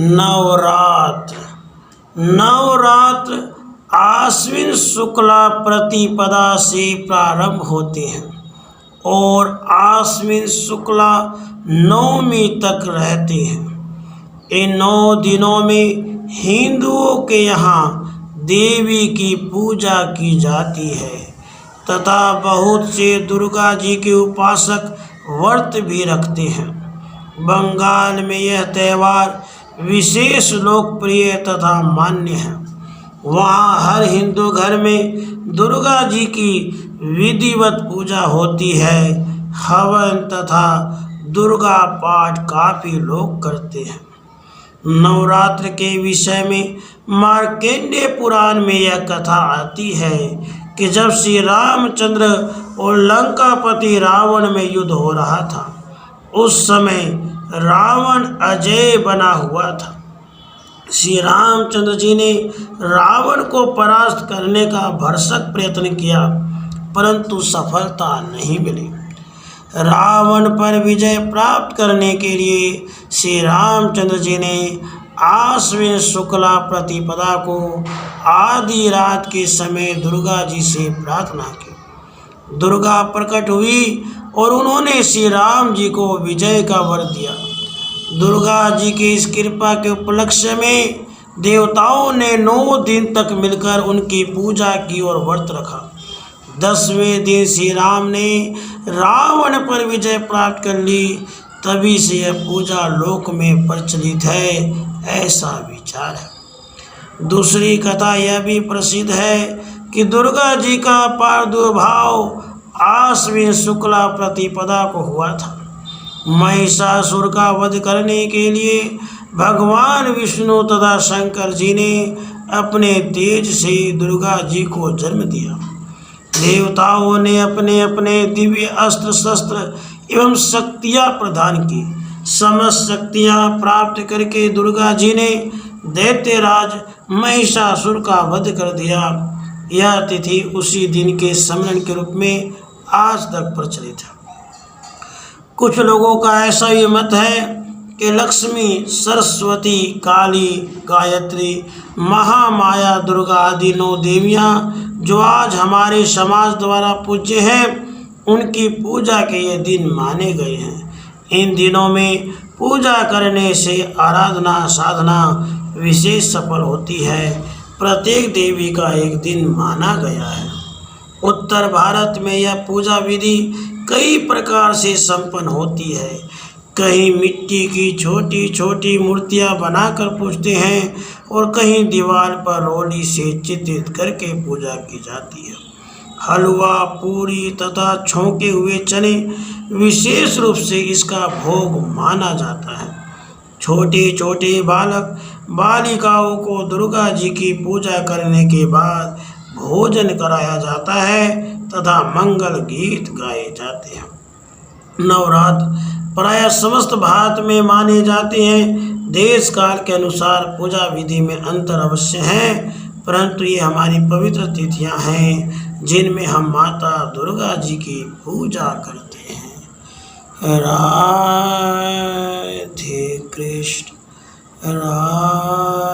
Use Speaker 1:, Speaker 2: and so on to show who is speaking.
Speaker 1: नवरात्र। नवरात्र आश्विन शुक्ला प्रतिपदा से प्रारंभ होते हैं और आश्विन शुक्ला नवमी तक रहते हैं। इन 9 दिनों में हिंदुओं के यहाँ देवी की पूजा की जाती है तथा बहुत से दुर्गा जी के उपासक व्रत भी रखते हैं। बंगाल में यह त्यौहार विशेष लोकप्रिय तथा मान्य है। वहाँ हर हिंदू घर में दुर्गा जी की विधिवत पूजा होती है। हवन तथा दुर्गा पाठ काफी लोग करते हैं। नवरात्र के विषय में मार्कंडेय पुराण में यह कथा आती है कि जब श्री रामचंद्र और लंकापति रावण में युद्ध हो रहा था, उस समय रावण अजय बना हुआ था। श्री रामचंद्र जी ने रावण को परास्त करने का भरसक प्रयत्न किया, परंतु सफलता नहीं मिली। रावण पर विजय प्राप्त करने के लिए श्री रामचंद्र जी ने आश्विन शुक्ला प्रतिपदा को आधी रात के समय दुर्गा जी से प्रार्थना की। दुर्गा प्रकट हुई और उन्होंने श्री राम जी को विजय का वर दिया। दुर्गा जी की इस कृपा के उपलक्ष्य में देवताओं ने 9 दिन तक मिलकर उनकी पूजा की और व्रत रखा। 10वें दिन श्री राम ने रावण पर विजय प्राप्त कर ली। तभी से यह पूजा लोक में प्रचलित है, ऐसा विचार है। दूसरी कथा यह भी प्रसिद्ध है कि दुर्गा जी का प्रादुर्भाव आश्विन शुक्ला प्रतिपदा को हुआ था। महिषासुर का वध करने के लिए भगवान विष्णु तथा शंकर जी ने अपने तेज से दुर्गा जी को जन्म दिया। देवताओं ने अपने अपने दिव्य अस्त्र शस्त्र एवं शक्तियाँ प्रदान की। समस्त शक्तियाँ प्राप्त करके दुर्गा जी ने दैत्यराज महिषासुर का वध कर दिया। यह तिथि उसी दिन के स्मरण के रूप में आज तक प्रचलित है। कुछ लोगों का ऐसा भी मत है कि लक्ष्मी, सरस्वती, काली, गायत्री, महामाया, दुर्गा आदि 9 देवियाँ जो आज हमारे समाज द्वारा पूज्य हैं, उनकी पूजा के ये दिन माने गए हैं। इन दिनों में पूजा करने से आराधना साधना विशेष सफल होती है। प्रत्येक देवी का एक दिन माना गया है। उत्तर भारत में यह पूजा विधि कई प्रकार से संपन्न होती है। कहीं मिट्टी की छोटी छोटी मूर्तियां बनाकर पूजते हैं और कहीं दीवार पर रोली से चित्रित करके पूजा की जाती है। हलवा, पूरी तथा छौंके हुए चने विशेष रूप से इसका भोग माना जाता है। छोटे छोटे बालक बालिकाओं को दुर्गा जी की पूजा करने के बाद भोजन कराया जाता है तथा मंगल गीत गाए जाते हैं। नवरात्र प्रायः समस्त भारत में माने जाते हैं। देश काल के अनुसार पूजा विधि में अंतर अवश्य है, परंतु ये हमारी पवित्र तिथियां हैं जिनमें हम माता दुर्गा जी की पूजा करते हैं। राधे कृष्ण, राधे